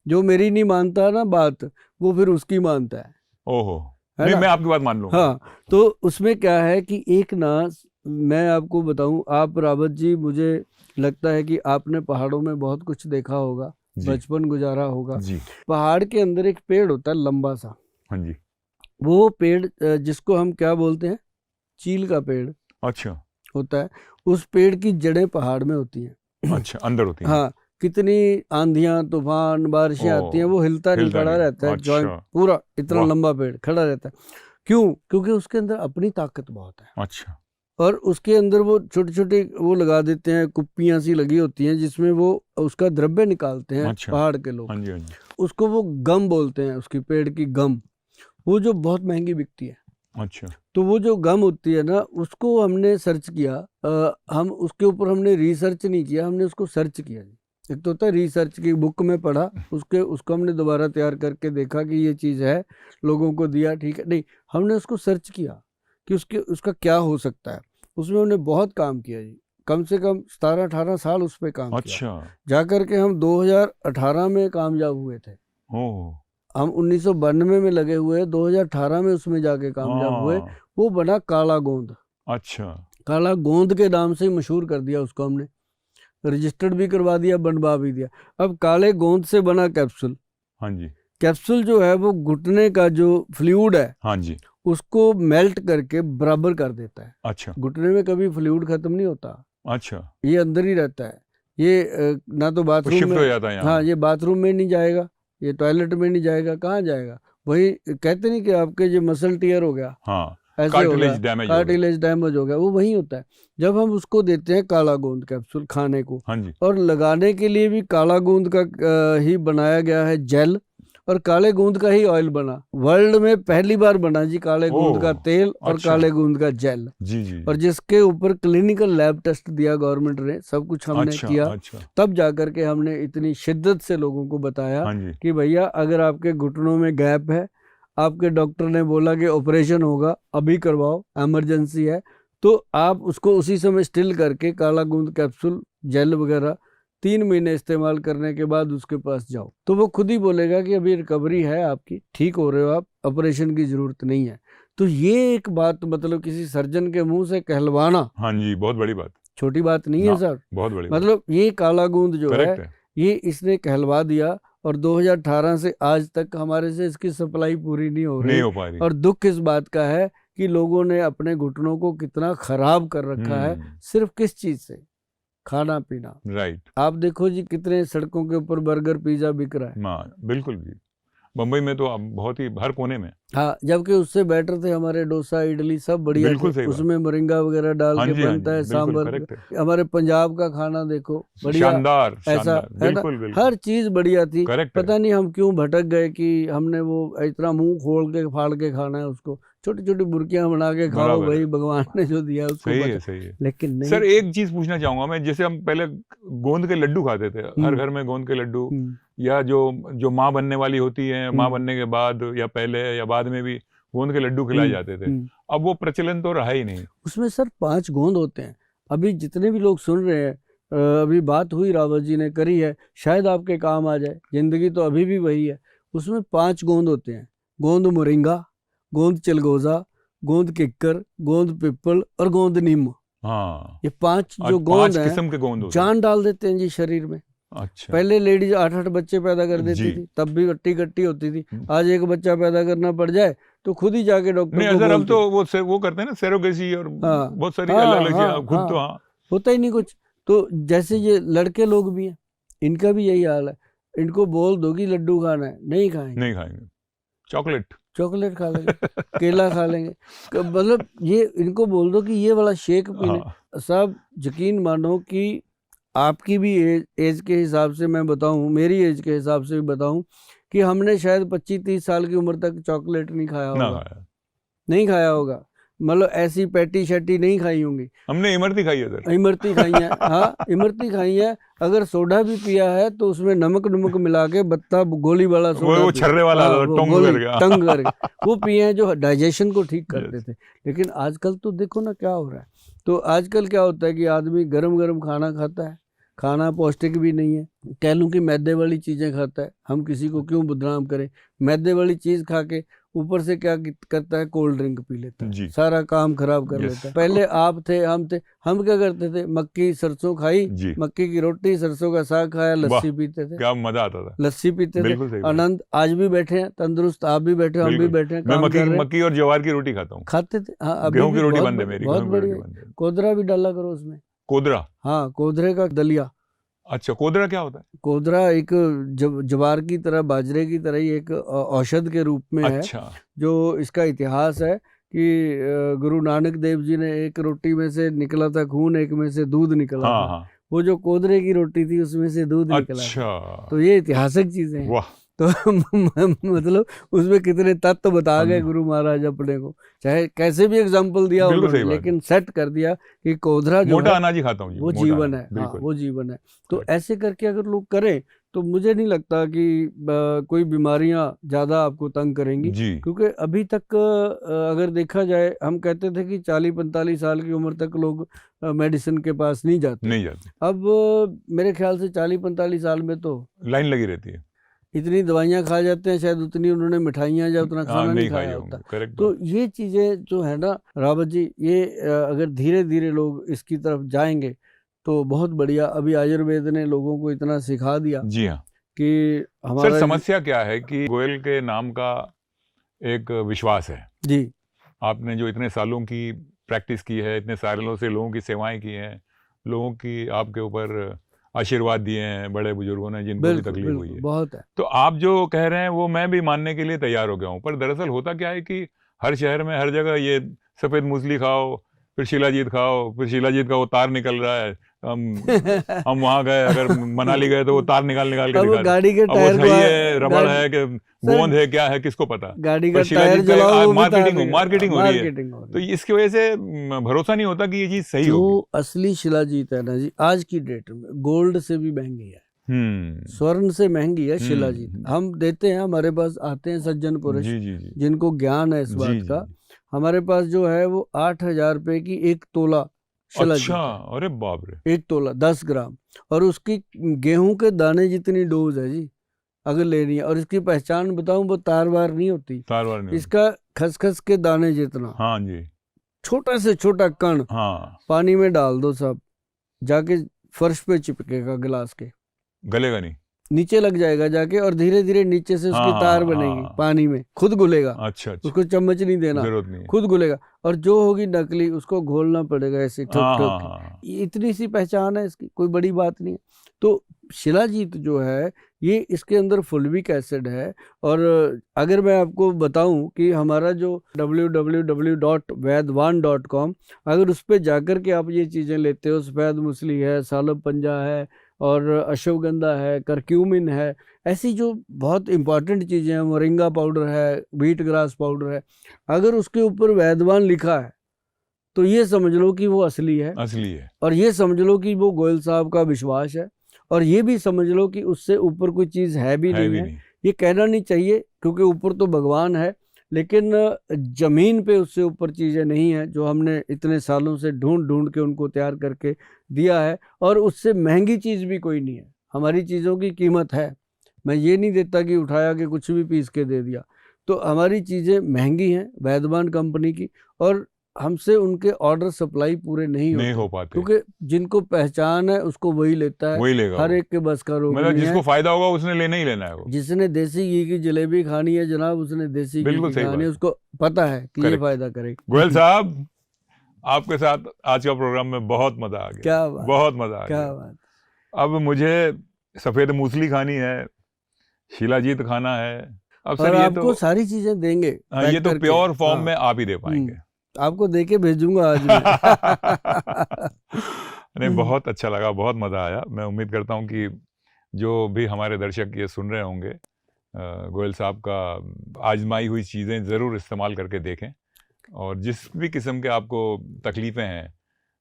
Speaker 1: जो मेरी नहीं मानता ना बात, वो फिर उसकी मानता है
Speaker 2: ओहो,
Speaker 1: है
Speaker 2: नहीं,
Speaker 1: ना।
Speaker 2: मैं आपकी बात मान लूंगा।
Speaker 1: हाँ, तो उसमें क्या है कि एक ना, मैं आपको बताऊं, आप रावत जी, मुझे लगता है कि आपने पहाड़ों में बहुत कुछ देखा होगा,
Speaker 2: जी,
Speaker 1: बचपन गुजारा होगा।
Speaker 2: जी।
Speaker 1: पहाड़ के अंदर एक पेड़ होता है लंबा सा,
Speaker 2: हाँ जी।
Speaker 1: वो पेड़ जिसको हम क्या बोलते हैं, चील का पेड़
Speaker 2: अच्छा,
Speaker 1: होता है, उस पेड़ की जड़ें पहाड़ में होती हैं।
Speaker 2: अच्छा, अंदर होती है।
Speaker 1: हाँ, कितनी आंधियां तूफान बारिशें आती हैं,
Speaker 2: ओ,
Speaker 1: वो हिलता नहीं,
Speaker 2: हिलता
Speaker 1: खड़ा
Speaker 2: नहीं।
Speaker 1: रहता है, जॉइंट
Speaker 2: अच्छा,
Speaker 1: पूरा इतना
Speaker 2: वाह।
Speaker 1: लंबा पेड़ खड़ा रहता है। क्यों? क्योंकि उसके अंदर अपनी ताकत बहुत है,
Speaker 2: अच्छा,
Speaker 1: और उसके अंदर वो छोटे छोटे वो लगा देते हैं, कुप्पियां सी लगी होती हैं, जिसमें वो उसका द्रव्य निकालते हैं
Speaker 2: अच्छा।
Speaker 1: पहाड़ के लोग।
Speaker 2: हाँ जी, हाँ जी।
Speaker 1: उसको वो गम बोलते हैं, उसकी पेड़ की गम, वो जो बहुत महंगी बिकती है।
Speaker 2: अच्छा,
Speaker 1: तो वो जो गम होती है ना, उसको हमने सर्च किया, हम उसके ऊपर हमने रिसर्च नहीं किया, हमने उसको सर्च किया जी। एक तो होता है रिसर्च की बुक में पढ़ा, उसको हमने दोबारा तैयार करके देखा कि ये चीज़ है, लोगों को दिया, ठीक है, नहीं, हमने उसको सर्च किया कि उसका क्या हो सकता है। उसमें हमने बहुत काम किया जी, कम से कम 17-18 साल उस पर काम किया।
Speaker 2: अच्छा।
Speaker 1: जा करके हम 2018 में कामयाब हुए थे।
Speaker 2: ओह,
Speaker 1: हम 1992 में लगे हुए, 2018 में उसमें जाके कामयाब हुए।
Speaker 2: हाँ।
Speaker 1: वो बना काला गोंद।
Speaker 2: अच्छा,
Speaker 1: काला गोंद के नाम से ही मशहूर कर दिया उसको हमने, रजिस्टर्ड भी करवा दिया, बनवा भी दिया। अब काले गोंद से बना कैप्सूल,
Speaker 2: हाँ जी,
Speaker 1: कैप्सूल जो है वो घुटने का जो फ्लूइड है
Speaker 2: हाँ जी।
Speaker 1: उसको मेल्ट करके बराबर कर देता है।
Speaker 2: अच्छा,
Speaker 1: घुटने में कभी फ्लूइड खत्म नहीं होता,
Speaker 2: अच्छा।
Speaker 1: ये अंदर ही रहता है। ये ना तो
Speaker 2: वो
Speaker 1: बाथरूम
Speaker 2: शिफ्ट हो
Speaker 1: में,
Speaker 2: जाता है यहाँ।
Speaker 1: हाँ, ये बाथरूम में नहीं जाएगा, ये टॉयलेट में नहीं जाएगा, कहाँ जाएगा? वही कहते नहीं कि आपके जो मसल टीयर हो गया,
Speaker 2: हाँ,
Speaker 1: ऐसे हो गया,
Speaker 2: कार्टिलेज डैमेज हो गया।
Speaker 1: कार्टिलेज डैमेज हो गया, वो वही होता है। जब हम उसको देते हैं काला गोंद कैप्सूल खाने को,
Speaker 2: हाँ जी,
Speaker 1: और लगाने के लिए भी काला गोंद का ही बनाया गया है जेल, और काले गोंद का ही ऑयल बना, वर्ल्ड में पहली बार बना जी, काले गोंद का
Speaker 2: ओह,
Speaker 1: तेल और
Speaker 2: अच्छा।
Speaker 1: काले गोंद का जेल।
Speaker 2: जी, जी,
Speaker 1: और
Speaker 2: जी।
Speaker 1: जिसके ऊपर क्लिनिकल लैब टेस्ट दिया गवर्नमेंट ने, सब कुछ हमने
Speaker 2: अच्छा,
Speaker 1: किया,
Speaker 2: अच्छा।
Speaker 1: तब जाकर के हमने इतनी शिद्दत से लोगों को बताया
Speaker 2: हाँ जी,
Speaker 1: कि भैया अगर आपके घुटनों में गैप है, आपके डॉक्टर ने बोला कि ऑपरेशन होगा, अभी करवाओ, इमरजेंसी है, तो आप उसको उसी समय स्टिल करके काला गोंद कैप्सूल जेल वगैरह 3 महीने इस्तेमाल करने के बाद उसके पास जाओ, तो वो खुद ही बोलेगा कि अभी रिकवरी है आपकी, ठीक हो रहे हो आप, ऑपरेशन की जरूरत नहीं है। तो ये एक बात, मतलब किसी सर्जन के मुंह से कहलवाना
Speaker 2: हाँ जी, बहुत बड़ी बात।
Speaker 1: छोटी बात नहीं है
Speaker 2: ना,
Speaker 1: सर।
Speaker 2: बहुत बड़ी बात।
Speaker 1: मतलब ये काला गोंद जो
Speaker 2: करेक्ट है।
Speaker 1: ये इसने कहलवा दिया, और 2018 से आज तक हमारे से इसकी सप्लाई पूरी नहीं हो
Speaker 2: नहीं
Speaker 1: रही।
Speaker 2: हो पा रही।
Speaker 1: और दुख इस बात का है कि लोगों ने अपने घुटनों को कितना खराब कर रखा है, सिर्फ किस चीज से? खाना पीना।
Speaker 2: राइट।
Speaker 1: आप देखो जी कितने सड़कों के ऊपर बर्गर पिज्जा बिक रहा है।
Speaker 2: हाँ बिल्कुल भी, बम्बई में तो अब बहुत ही हर कोने में।
Speaker 1: हाँ, जबकि उससे बेटर थे हमारे डोसा इडली, सब बढ़िया
Speaker 2: बिल्कुल
Speaker 1: थे,
Speaker 2: सही बात।
Speaker 1: उसमें मोरिंगा वगैरह डाल
Speaker 2: हाँ
Speaker 1: के
Speaker 2: जी, हाँ
Speaker 1: बनता
Speaker 2: जी,
Speaker 1: है,
Speaker 2: बिल्कुल
Speaker 1: सांबर।
Speaker 2: करेक्ट है।
Speaker 1: हमारे पंजाब का खाना देखो, बढ़िया,
Speaker 2: शानदार
Speaker 1: ऐसा
Speaker 2: शानदार,
Speaker 1: है ना,
Speaker 2: बिल्कुल बिल्कुल
Speaker 1: हर चीज बढ़िया थी।
Speaker 2: करेक्ट है।
Speaker 1: पता नहीं हम क्यों भटक गए कि हमने वो इतना मुंह खोल के फाड़ के खाना है उसको, छोटी छोटी बुर्कियां बना के खाओ,
Speaker 2: बराबर
Speaker 1: भाई
Speaker 2: है।
Speaker 1: भगवान ने जो दिया उसको
Speaker 2: सही है
Speaker 1: बचा।
Speaker 2: सही है।
Speaker 1: लेकिन नहीं।
Speaker 2: सर एक चीज पूछना चाहूंगा मैं, जैसे हम पहले गोंद के लड्डू खाते थे, हर घर में गोंद के लड्डू, या जो माँ बनने वाली होती है, माँ बनने के बाद या पहले या बाद में भी गोंद के लड्डू खिलाए जाते थे, अब वो प्रचलन तो रहा ही नहीं।
Speaker 1: उसमें सर 5 गोंद होते हैं। अभी जितने भी लोग सुन रहे हैं, अभी बात हुई, रावत जी ने करी है, शायद आपके काम आ जाए, जिंदगी तो अभी भी वही है। उसमें 5 गोंद होते हैं, गोंद मोरिंगा, गोंद चिलगोजा, गोंद किक्कर, गोंद पिपल और गोंद नीम।
Speaker 2: हाँ,
Speaker 1: ये 5 जो गोंद
Speaker 2: 5
Speaker 1: हैं,
Speaker 2: किस्म के गोंद होते हैं।
Speaker 1: जान डाल देते हैं जी शरीर में।
Speaker 2: अच्छा।
Speaker 1: पहले लेडीज 8-8 बच्चे पैदा कर देती
Speaker 2: जी।
Speaker 1: थी, तब भी गट्टी गट्टी होती थी। आज एक बच्चा पैदा करना पड़ जाए तो खुद ही जाके डॉक्टर
Speaker 2: नहीं
Speaker 1: को
Speaker 2: सर, अब
Speaker 1: बोलते
Speaker 2: तो वो करते हैं ना सेरोगेसी और
Speaker 1: हाँ,
Speaker 2: बहुत सारी
Speaker 1: हाँ,
Speaker 2: अलग अलग
Speaker 1: हाँ,
Speaker 2: खुद तो
Speaker 1: हाँ,
Speaker 2: हाँ
Speaker 1: होता ही नहीं कुछ। तो जैसे ये लड़के लोग भी हैं, इनका भी यही हाल है। इनको बोल दो कि लड्डू खाना है, नहीं खाएंगे,
Speaker 2: नहीं खाएंगे, चॉकलेट
Speaker 1: खा लेंगे, केला खा लेंगे, मतलब ये इनको बोल दो कि ये वाला शेक पीने। साहब यकीन मानो कि आपकी भी एज के हिसाब से मैं बताऊं, मेरी एज के हिसाब से भी बताऊं, कि हमने शायद 25-30 साल की उम्र तक चॉकलेट नहीं खाया होगा, नहीं खाया होगा, मतलब ऐसी पैटी शैटी नहीं खाई होंगी।
Speaker 2: हमने इमरती खाई है सर,
Speaker 1: इमरती खाई है। हाँ, इमरती खाई है। अगर सोडा भी पिया है तो उसमें नमक मिला के बत्ता गोली वाला सोडा,
Speaker 2: वो छर्रे वाला,
Speaker 1: टंग करके वो पिए हैं, जो डाइजेशन को ठीक करते थे। लेकिन आजकल तो देखो ना क्या हो रहा है। तो आजकल क्या होता है कि आदमी गरम गरम खाना खाता है, खाना पौष्टिक भी नहीं है, कह लूँ कि मैदे वाली चीज़ें खाता है। हम किसी को क्यों बदनाम करें, मैदे वाली चीज़ खा के ऊपर से क्या करता है, कोल्ड ड्रिंक पी लेता है, सारा काम खराब कर लेता है। पहले आप थे, हम क्या करते थे, मक्की सरसों खाई, मक्की की रोटी सरसों का साग खाया, लस्सी पीते थे, क्या मजा आता था, लस्सी पीते थे, आनंद। आज भी बैठे हैं तंदुरुस्त, आप भी बैठे, हम भी बैठे हैं, काम कर रहे हैं।
Speaker 2: मक्की और ज्वार की रोटी खाता हूँ,
Speaker 1: खाते थे। हाँ, अभी
Speaker 2: गेहूं की रोटी बंद है मेरी,
Speaker 1: बहुत बढ़िया। कोदरा भी डाला करो उसमें,
Speaker 2: कोदरा,
Speaker 1: हाँ, कोदरे का दलिया।
Speaker 2: अच्छा, कोदरा क्या होता है?
Speaker 1: कोदरा एक ज्वार की तरह, बाजरे की तरह ही एक औषध के रूप में है। जो इसका इतिहास है कि गुरु नानक देव जी ने, एक रोटी में से निकला था खून, एक में से दूध निकला था। वो जो कोदरे की रोटी थी उसमें से दूध निकला था। तो ये ऐतिहासिक चीजें हैं। तो मतलब उसमें कितने तत्व बता गए गुरु महाराज अपने को, चाहे कैसे भी एग्जाम्पल दिया उन्होंने, लेकिन सेट कर दिया कि कोदरा जो
Speaker 2: मोटा अनाज ही खाता हूँ,
Speaker 1: वो जीवन है। हाँ, वो जीवन है। तो ऐसे करके अगर लोग करें तो मुझे नहीं लगता कि कोई बीमारियां ज्यादा आपको तंग करेंगी, क्योंकि अभी तक अगर देखा जाए, हम कहते थे कि 40-45 साल की उम्र तक लोग मेडिसिन के पास नहीं जाते। अब मेरे ख्याल से 40-45 साल में तो लाइन लगी रहती है। इतनी दवाइयां खा जाते हैं, शायद उतनी उन्होंने मिठाइयां या उतना खाना नहीं खाया होता। तो ये चीजें जो है ना रावत जी, ये अगर धीरे धीरे लोग इसकी तरफ जाएंगे तो बहुत बढ़िया। अभी आयुर्वेद ने लोगों को इतना सिखा दिया। जी हाँ, कि हमारा
Speaker 2: सर समस्या क्या है कि गोयल के नाम का एक विश्वास है जी। आपने जो इतने सालों की प्रैक्टिस की है, इतने सालों से लोगों की सेवाएं की हैं, लोगों की आपके ऊपर आशीर्वाद दिए हैं बड़े बुजुर्गों ने, जिनको भी तकलीफ हुई है, बहुत है। तो आप जो कह रहे हैं वो मैं भी मानने के लिए तैयार हो गया हूँ। पर दरअसल होता क्या है कि हर शहर में हर जगह ये सफेद मूसली खाओ, फिर शिलाजीत खाओ, फिर शिलाजीत का वो तार निकल रहा है। हम वहां गए, अगर मनाली गए तो वो तार निकाल के दिखा,
Speaker 1: गाड़ी के टायर
Speaker 2: सही है, रबड़ है कि गोंद है, क्या है, किसको पता।
Speaker 1: गाड़ी का टायर जलाओ,
Speaker 2: मार्केटिंग हो रही है। तो इसकी वजह से भरोसा नहीं होता कि ये चीज सही होगी।
Speaker 1: जो असली शिलाजीत है ना जी, आज की डेट में गोल्ड से भी महंगी है, स्वर्ण से महंगी है शिलाजीत। हम देते हैं, हमारे पास आते हैं सज्जन पुरुष जिनको ज्ञान है इस बात का। हमारे पास जो है वो 8,000 रुपए की 1 तोला शिलाजीत। अच्छा, अरे बाप रे, 1 तोला 10 ग्राम, और उसकी गेहूं के दाने जितनी डोज है जी अगर लेनी है। और इसकी पहचान बताऊं, वो तारवार नहीं होती, तारवार नहीं, इसका खसखस के दाने जितना, हाँ जी, छोटा से छोटा कण, हाँ, पानी में डाल दो सब, जाके फर्श पे चिपकेगा गिलास के, गलेगा नहीं, नीचे लग जाएगा जाके, और धीरे धीरे नीचे से उसकी तार बनेगी, पानी में खुद घुलेगा।
Speaker 2: अच्छा,
Speaker 1: उसको चम्मच नहीं देना,
Speaker 2: जरूरत नहीं,
Speaker 1: खुद घुलेगा। और जो होगी नकली उसको घोलना पड़ेगा ऐसे ठोक ठोक के। इतनी सी पहचान है इसकी, कोई बड़ी बात नहीं है। तो शिलाजीत जो है ये इसके अंदर फुल्विक एसिड है। और अगर मैं आपको बताऊं कि हमारा जो www.vaidwan.com, अगर उस पर जाकर के आप ये चीज़ें लेते हो, सफ़ेद मूसली है, सालब पंजा है, और अश्वगंधा है, करक्यूमिन है, ऐसी जो बहुत इंपॉर्टेंट चीज़ें हैं, मोरिंगा पाउडर है, व्हीट ग्रास पाउडर है, अगर उसके ऊपर वैदवान लिखा है तो ये समझ लो कि वो असली है। और ये समझ लो कि वो गोयल साहब का विश्वास है। और ये भी समझ लो कि उससे ऊपर कोई चीज़ है भी नहीं। ये कहना नहीं चाहिए, क्योंकि ऊपर तो भगवान है, लेकिन ज़मीन पे उससे ऊपर चीज़ें नहीं है जो हमने इतने सालों से ढूंढ ढूंढ के उनको तैयार करके दिया है। और उससे महंगी चीज़ भी कोई नहीं है। हमारी चीज़ों की कीमत है, मैं ये नहीं देता कि उठाया कि कुछ भी पीस के दे दिया। तो हमारी चीज़ें महंगी हैं वैदवान कंपनी की, और हमसे उनके ऑर्डर सप्लाई पूरे नहीं हो पाते, क्योंकि जिनको पहचान है उसको वही लेता है, वही लेगा। हर एक के बस का रोग नहीं है,
Speaker 2: जिसको फायदा होगा उसने लेना ही लेना है।
Speaker 1: जिसने देसी घी की जलेबी खानी है जनाब, उसने देसी घी की खानी है, उसको पता है कि ये फायदा करेगा।
Speaker 2: गोयल साहब, आपके साथ आज का प्रोग्राम में बहुत मजा आ गया।
Speaker 1: क्या बात,
Speaker 2: बहुत मजा आ गया।
Speaker 1: क्या बात।
Speaker 2: अब मुझे सफेद मूसली खानी है, शिलाजीत खाना है। अब
Speaker 1: सर आपको तो सारी चीजें देंगे,
Speaker 2: ये तो प्योर फॉर्म में आप ही दे पाएंगे।
Speaker 1: आपको देके भेजूंगा आज मैं।
Speaker 2: नहीं, बहुत अच्छा लगा, बहुत मजा आया। मैं उम्मीद करता हूँ कि जो भी हमारे दर्शक ये सुन रहे होंगे, गोयल साहब का आजमाई हुई चीज़ें ज़रूर इस्तेमाल करके देखें। और जिस भी किस्म के आपको तकलीफ़ें हैं,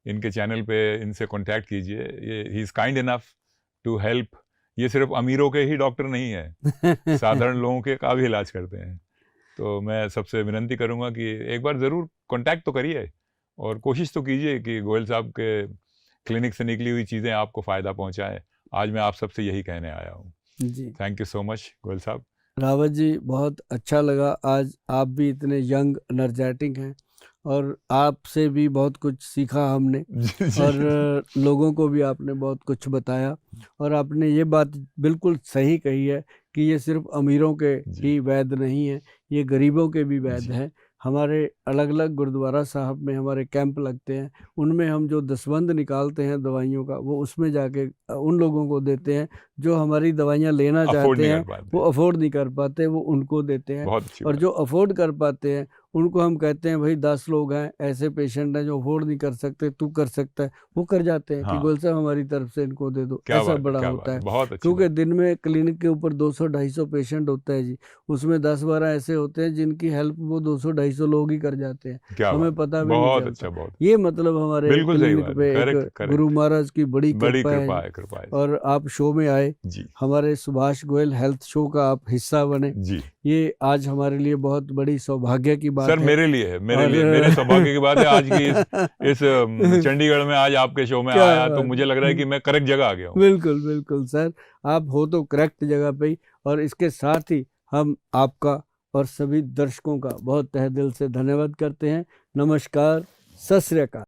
Speaker 2: इनके चैनल पे इनसे कांटेक्ट कीजिए। ये he is kind enough to help. ये सिर्फ अमीरों के ही डॉक्टर नहीं है, साधारण लोगों के का भी इलाज करते हैं। तो मैं सबसे विनती करूंगा कि एक बार ज़रूर कांटेक्ट तो करिए, और कोशिश तो कीजिए कि गोयल साहब के क्लिनिक से निकली हुई चीज़ें आपको फ़ायदा पहुंचाएं। आज मैं आप सबसे यही कहने आया हूँ जी। Thank you so much Goyal साहब।
Speaker 1: रावत जी, बहुत अच्छा लगा। आज आप भी इतने यंग एनर्जेटिक हैं, और आपसे भी बहुत कुछ सीखा हमने। और लोगों को भी आपने बहुत कुछ बताया। और आपने ये बात बिल्कुल सही कही है कि ये सिर्फ अमीरों के ही वैद्य नहीं है, ये गरीबों के भी वैद्य हैं। हमारे अलग अलग गुरुद्वारा साहब में हमारे कैंप लगते हैं, उनमें हम जो दसबंद निकालते हैं दवाइयों का, वो उसमें जाके उन लोगों को देते हैं जो हमारी दवाइयाँ लेना चाहते हैं, वो अफोर्ड नहीं कर पाते, वो उनको देते हैं। और जो अफोर्ड कर पाते हैं उनको हम कहते हैं भाई 10 लोग हैं, ऐसे पेशेंट हैं जो अफोर्ड नहीं कर सकते, तू कर सकता है, वो कर जाते हैं। कि गोयल साहब हमारी तरफ से इनको दे दो, ऐसा बड़ा होता है। क्योंकि दिन में क्लिनिक के ऊपर 200-250 पेशेंट होता है जी, उसमें 10-12 ऐसे होते हैं जिनकी हेल्प वो 200-250 लोग ही कर जाते हैं, हमें पता भी नहीं चलता। ये मतलब हमारे क्लिनिक पे एक गुरु महाराज की बड़ी कृपा है। और आप शो में आए, हमारे सुभाष गोयल हेल्थ शो का आप हिस्सा बने, ये आज हमारे लिए बहुत बड़ी सौभाग्य की बात
Speaker 2: सर
Speaker 1: है।
Speaker 2: मेरे लिए है, मेरे सौभाग्य की बात है आज की इस चंडीगढ़ में आज आपके शो में आया, तो मुझे लग रहा है कि मैं करेक्ट जगह आ गया हूँ।
Speaker 1: बिल्कुल बिल्कुल सर, आप हो तो करेक्ट जगह पे ही। और इसके साथ ही हम आपका और सभी दर्शकों का बहुत तहे दिल से धन्यवाद करते हैं। नमस्कार, सत श्री अकाल।